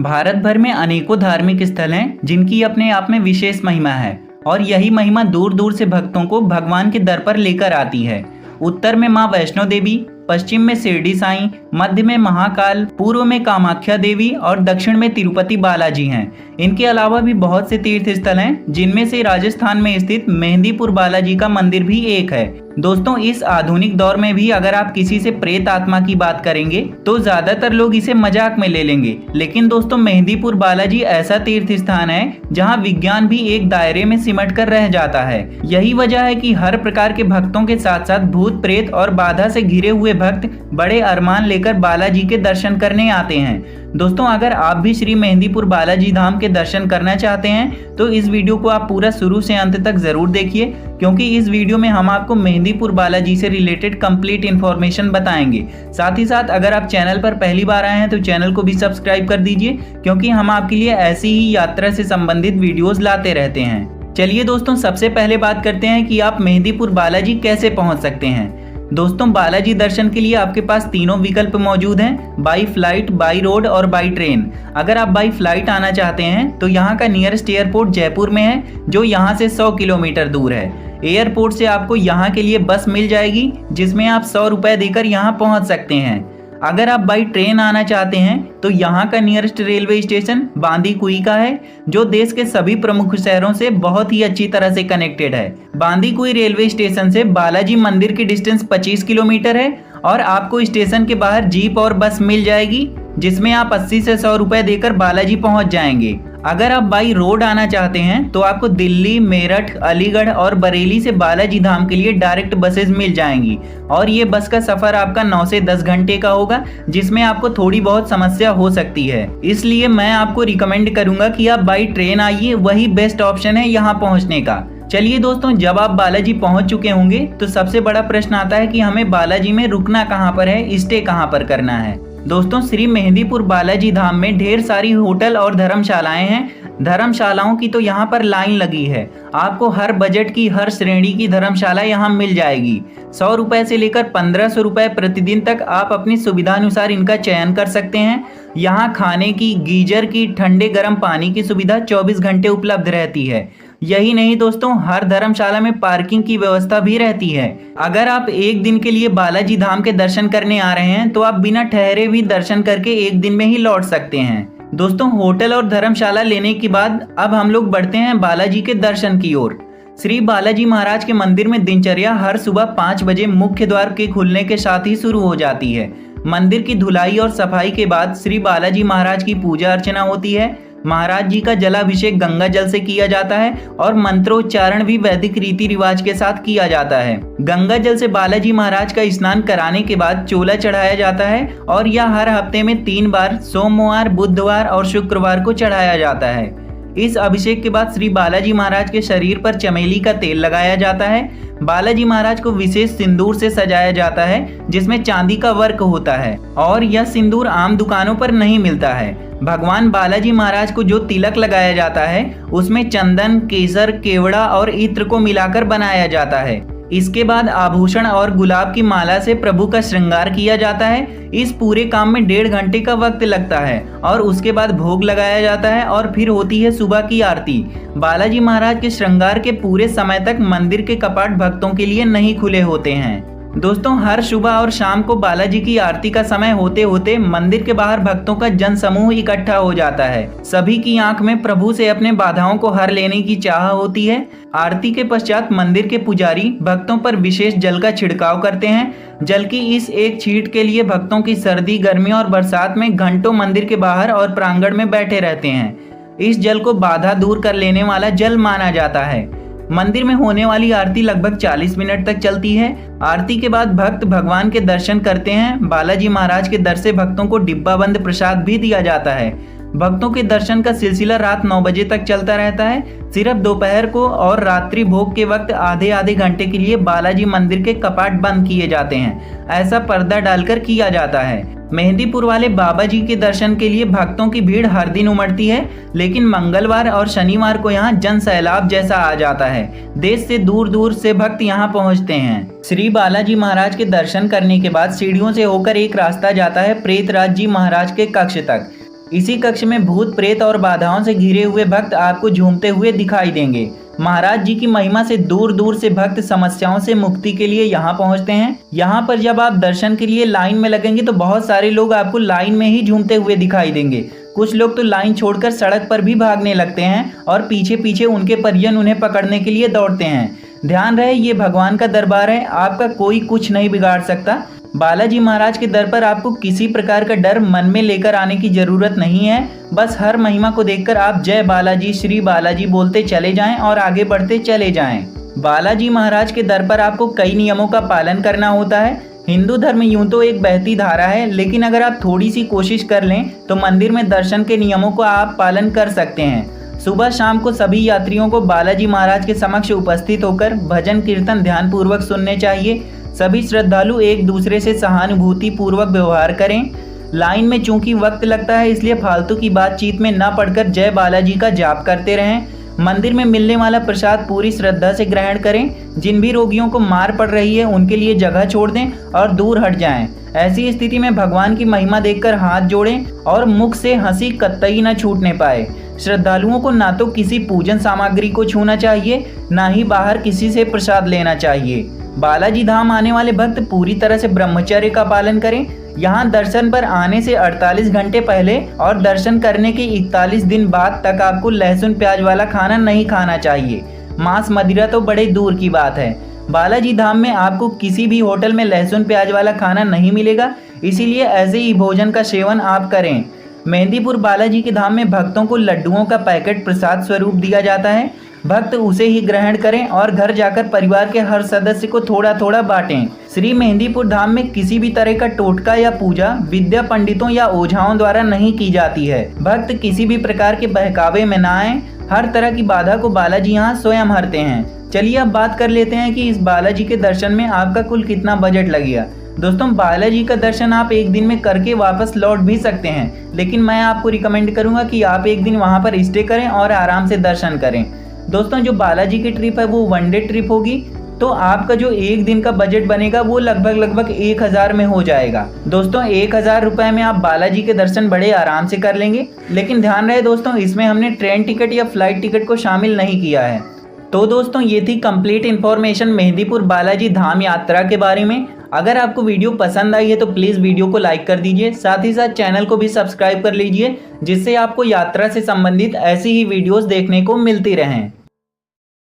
भारत भर में अनेकों धार्मिक स्थल हैं जिनकी अपने आप में विशेष महिमा है और यही महिमा दूर दूर से भक्तों को भगवान के दर पर लेकर आती है। उत्तर में मां वैष्णो देवी, पश्चिम में शिरडी साईं, मध्य में महाकाल, पूर्व में कामाख्या देवी और दक्षिण में तिरुपति बालाजी हैं। इनके अलावा भी बहुत से तीर्थ स्थल हैं जिनमें से राजस्थान में स्थित मेहंदीपुर बालाजी का मंदिर भी एक है। दोस्तों, इस आधुनिक दौर में भी अगर आप किसी से प्रेत आत्मा की बात करेंगे तो ज्यादातर लोग इसे मजाक में ले लेंगे, लेकिन दोस्तों मेहंदीपुर बालाजी ऐसा तीर्थ स्थान है जहां विज्ञान भी एक दायरे में सिमट कर रह जाता है। यही वजह है कि हर प्रकार के भक्तों के साथ साथ भूत प्रेत और बाधा से घिरे हुए भक्त बड़े अरमान लेकर बालाजी के दर्शन करने आते हैं। दोस्तों, अगर आप भी श्री मेहंदीपुर बालाजी धाम के दर्शन करना चाहते हैं तो इस वीडियो को आप पूरा शुरू से अंत तक जरूर देखिए, क्योंकि इस वीडियो में हम आपको मेहंदीपुर बालाजी से रिलेटेड कंप्लीट इन्फॉर्मेशन बताएंगे। साथ ही साथ अगर आप चैनल पर पहली बार आए हैं तो चैनल को भी सब्सक्राइब कर दीजिए, क्योंकि हम आपके लिए ऐसी ही यात्रा से संबंधित वीडियोस लाते रहते हैं। चलिए दोस्तों, सबसे पहले बात करते हैं कि आप मेहंदीपुर बालाजी कैसे पहुंच सकते हैं। दोस्तों, बालाजी दर्शन के लिए आपके पास तीनों विकल्प मौजूद हैं, बाई फ्लाइट, बाई रोड और बाई ट्रेन। अगर आप बाई फ्लाइट आना चाहते हैं तो यहाँ का नियरेस्ट एयरपोर्ट जयपुर में है, जो यहाँ से 100 किलोमीटर दूर है। एयरपोर्ट से आपको यहाँ के लिए बस मिल जाएगी, जिसमें आप 100 रुपए देकर यहाँ पहुँच सकते हैं। अगर आप बाई ट्रेन आना चाहते हैं तो यहाँ का नियरेस्ट रेलवे स्टेशन बांदीकुई का है, जो देश के सभी प्रमुख शहरों से बहुत ही अच्छी तरह से कनेक्टेड है। बांदीकुई रेलवे स्टेशन से बालाजी मंदिर की डिस्टेंस 25 किलोमीटर है और आपको स्टेशन के बाहर जीप और बस मिल जाएगी, जिसमें आप 80 से 100 रुपए देकर बालाजी पहुंच जाएंगे। अगर आप बाई रोड आना चाहते हैं तो आपको दिल्ली, मेरठ, अलीगढ़ और बरेली से बालाजी धाम के लिए डायरेक्ट बसेस मिल जाएंगी और ये बस का सफर आपका 9 से 10 घंटे का होगा, जिसमें आपको थोड़ी बहुत समस्या हो सकती है। इसलिए मैं आपको रिकमेंड करूंगा कि आप बाई ट्रेन आइए, वही बेस्ट ऑप्शन है यहाँ पहुँचने का। चलिए दोस्तों, जब आप बालाजी पहुंच चुके होंगे तो सबसे बड़ा प्रश्न आता है कि हमें बालाजी में रुकना कहाँ पर है, स्टे कहाँ पर करना है। दोस्तों, श्री मेहंदीपुर बालाजी धाम में ढेर सारी होटल और धर्मशालाएं हैं। धर्मशालाओं की तो यहाँ पर लाइन लगी है। आपको हर बजट की, हर श्रेणी की धर्मशाला यहाँ मिल जाएगी। 100 रुपए से लेकर 1500 रुपए प्रतिदिन तक आप अपनी सुविधानुसार इनका चयन कर सकते हैं। यहाँ खाने की, गीजर की, ठंडे गर्म पानी की सुविधा 24 घंटे उपलब्ध रहती है। यही नहीं दोस्तों, हर धर्मशाला में पार्किंग की व्यवस्था भी रहती है। अगर आप एक दिन के लिए बालाजी धाम के दर्शन करने आ रहे हैं तो आप बिना ठहरे भी दर्शन करके एक दिन में ही लौट सकते हैं। दोस्तों, होटल और धर्मशाला लेने के बाद अब हम लोग बढ़ते हैं बालाजी के दर्शन की ओर। श्री बालाजी महाराज के मंदिर में दिनचर्या हर सुबह 5 बजे मुख्य द्वार के खुलने के साथ ही शुरू हो जाती है। मंदिर की धुलाई और सफाई के बाद श्री बालाजी महाराज की पूजा अर्चना होती है। महाराज जी का जलाभिषेक गंगा जल से किया जाता है और मंत्रोच्चारण भी वैदिक रीति रिवाज के साथ किया जाता है। गंगा जल से बालाजी महाराज का स्नान कराने के बाद चोला चढ़ाया जाता है और यह हर हफ्ते में 3 बार सोमवार, बुधवार और शुक्रवार को चढ़ाया जाता है। इस अभिषेक के बाद श्री बालाजी महाराज के शरीर पर चमेली का तेल लगाया जाता है। बालाजी महाराज को विशेष सिंदूर से सजाया जाता है, जिसमें चांदी का वर्क होता है और यह सिंदूर आम दुकानों पर नहीं मिलता है। भगवान बालाजी महाराज को जो तिलक लगाया जाता है उसमें चंदन, केसर, केवड़ा और इत्र को मिलाकर बनाया जाता है। इसके बाद आभूषण और गुलाब की माला से प्रभु का श्रृंगार किया जाता है। इस पूरे काम में 1.5 घंटे का वक्त लगता है और उसके बाद भोग लगाया जाता है और फिर होती है सुबह की आरती। बालाजी महाराज के श्रृंगार के पूरे समय तक मंदिर के कपाट भक्तों के लिए नहीं खुले होते हैं। दोस्तों, हर सुबह और शाम को बालाजी की आरती का समय होते होते मंदिर के बाहर भक्तों का जन समूह इकट्ठा हो जाता है। सभी की आंख में प्रभु से अपने बाधाओं को हर लेने की चाह होती है। आरती के पश्चात मंदिर के पुजारी भक्तों पर विशेष जल का छिड़काव करते हैं। जल की इस एक छींट के लिए भक्तों की सर्दी, गर्मी और बरसात में घंटों मंदिर के बाहर और प्रांगण में बैठे रहते हैं। इस जल को बाधा दूर कर लेने वाला जल माना जाता है। मंदिर में होने वाली आरती लगभग 40 मिनट तक चलती है। आरती के बाद भक्त भगवान के दर्शन करते हैं। बालाजी महाराज के दर से भक्तों को डिब्बा बंद प्रसाद भी दिया जाता है। भक्तों के दर्शन का सिलसिला रात 9 बजे तक चलता रहता है। सिर्फ दोपहर को और रात्रि भोग के वक्त आधे घंटे के लिए बालाजी मंदिर के कपाट बंद किए जाते हैं। ऐसा पर्दा डालकर किया जाता है। मेहंदीपुर वाले बाबा जी के दर्शन के लिए भक्तों की भीड़ हर दिन उमड़ती है, लेकिन मंगलवार और शनिवार को यहाँ जन सैलाब जैसा आ जाता है। देश से दूर दूर से भक्त यहाँ पहुँचते हैं। श्री बालाजी महाराज के दर्शन करने के बाद सीढ़ियों से होकर एक रास्ता जाता है प्रेतराज जी महाराज के कक्ष तक। इसी कक्ष में भूत प्रेत और बाधाओं से घिरे हुए भक्त आपको झूमते हुए दिखाई देंगे। महाराज जी की महिमा से दूर दूर से भक्त समस्याओं से मुक्ति के लिए यहाँ पहुँचते हैं। यहाँ पर जब आप दर्शन के लिए लाइन में लगेंगे तो बहुत सारे लोग आपको लाइन में ही झूमते हुए दिखाई देंगे। कुछ लोग तो लाइन छोड़कर सड़क पर भी भागने लगते हैं और पीछे पीछे उनके परिजन उन्हें पकड़ने के लिए दौड़ते हैं। ध्यान रहे, ये भगवान का दरबार है, आपका कोई कुछ नहीं बिगाड़ सकता। बालाजी महाराज के दर पर आपको किसी प्रकार का डर मन में लेकर आने की जरूरत नहीं है। बस हर महिमा को देखकर आप जय बालाजी, श्री बालाजी बोलते चले जाएं और आगे बढ़ते चले जाएं। बालाजी महाराज के दर पर आपको कई नियमों का पालन करना होता है। हिंदू धर्म यूं तो एक बहती धारा है, लेकिन अगर आप थोड़ी सी कोशिश कर लें तो मंदिर में दर्शन के नियमों को आप पालन कर सकते हैं। सुबह शाम को सभी यात्रियों को बालाजी महाराज के समक्ष उपस्थित होकर भजन कीर्तन ध्यान पूर्वक सुनने चाहिए। सभी श्रद्धालु एक दूसरे से सहानुभूति पूर्वक व्यवहार करें। लाइन में चूंकि वक्त लगता है, इसलिए फालतू की बातचीत में न पड़कर जय बालाजी का जाप करते रहें। मंदिर में मिलने वाला प्रसाद पूरी श्रद्धा से ग्रहण करें। जिन भी रोगियों को मार पड़ रही है उनके लिए जगह छोड़ दें और दूर हट जाएं। ऐसी स्थिति में भगवान की महिमा देखकर हाथ जोड़ें और मुख से हंसी कतई न छूटने पाए। श्रद्धालुओं को ना तो किसी पूजन सामग्री को छूना चाहिए, ना ही बाहर किसी से प्रसाद लेना चाहिए। बालाजी धाम आने वाले भक्त पूरी तरह से ब्रह्मचर्य का पालन करें। यहाँ दर्शन पर आने से 48 घंटे पहले और दर्शन करने के 41 दिन बाद तक आपको लहसुन प्याज वाला खाना नहीं खाना चाहिए। मांस मदिरा तो बड़े दूर की बात है। बालाजी धाम में आपको किसी भी होटल में लहसुन प्याज वाला खाना नहीं मिलेगा, इसीलिए ऐसे ही भोजन का सेवन आप करें। मेहंदीपुर बालाजी के धाम में भक्तों को लड्डुओं का पैकेट प्रसाद स्वरूप दिया जाता है। भक्त उसे ही ग्रहण करें और घर जाकर परिवार के हर सदस्य को थोड़ा थोड़ा बांटें। श्री मेहंदीपुर धाम में किसी भी तरह का टोटका या पूजा विद्या पंडितों या ओझाओं द्वारा नहीं की जाती है। भक्त किसी भी प्रकार के बहकावे में न आए। हर तरह की बाधा को बालाजी यहाँ स्वयं हरते हैं। चलिए अब बात कर लेते हैं कि इस बालाजी के दर्शन में आपका कुल कितना बजट लगेगा। दोस्तों, बालाजी का दर्शन आप एक दिन में करके वापस लौट भी सकते हैं, लेकिन मैं आपको रिकमेंड करूंगा कि आप एक दिन वहां पर स्टे करें और आराम से दर्शन करें। दोस्तों, जो बालाजी की ट्रिप है वो 1 डे ट्रिप होगी, तो आपका जो एक दिन का बजट बनेगा वो लगभग 1000 में हो जाएगा। दोस्तों, 1000 रुपए में आप बालाजी के दर्शन बड़े आराम से कर लेंगे। लेकिन ध्यान रहे दोस्तों, इसमें हमने ट्रेन टिकट या फ्लाइट टिकट को शामिल नहीं किया है। तो दोस्तों, ये थी कंप्लीट इन्फॉर्मेशन मेहंदीपुर बालाजी धाम यात्रा के बारे में। अगर आपको वीडियो पसंद आई है तो प्लीज़ वीडियो को लाइक कर दीजिए, साथ ही साथ चैनल को भी सब्सक्राइब कर लीजिए, जिससे आपको यात्रा से संबंधित ऐसी ही वीडियोस देखने को मिलती रहें।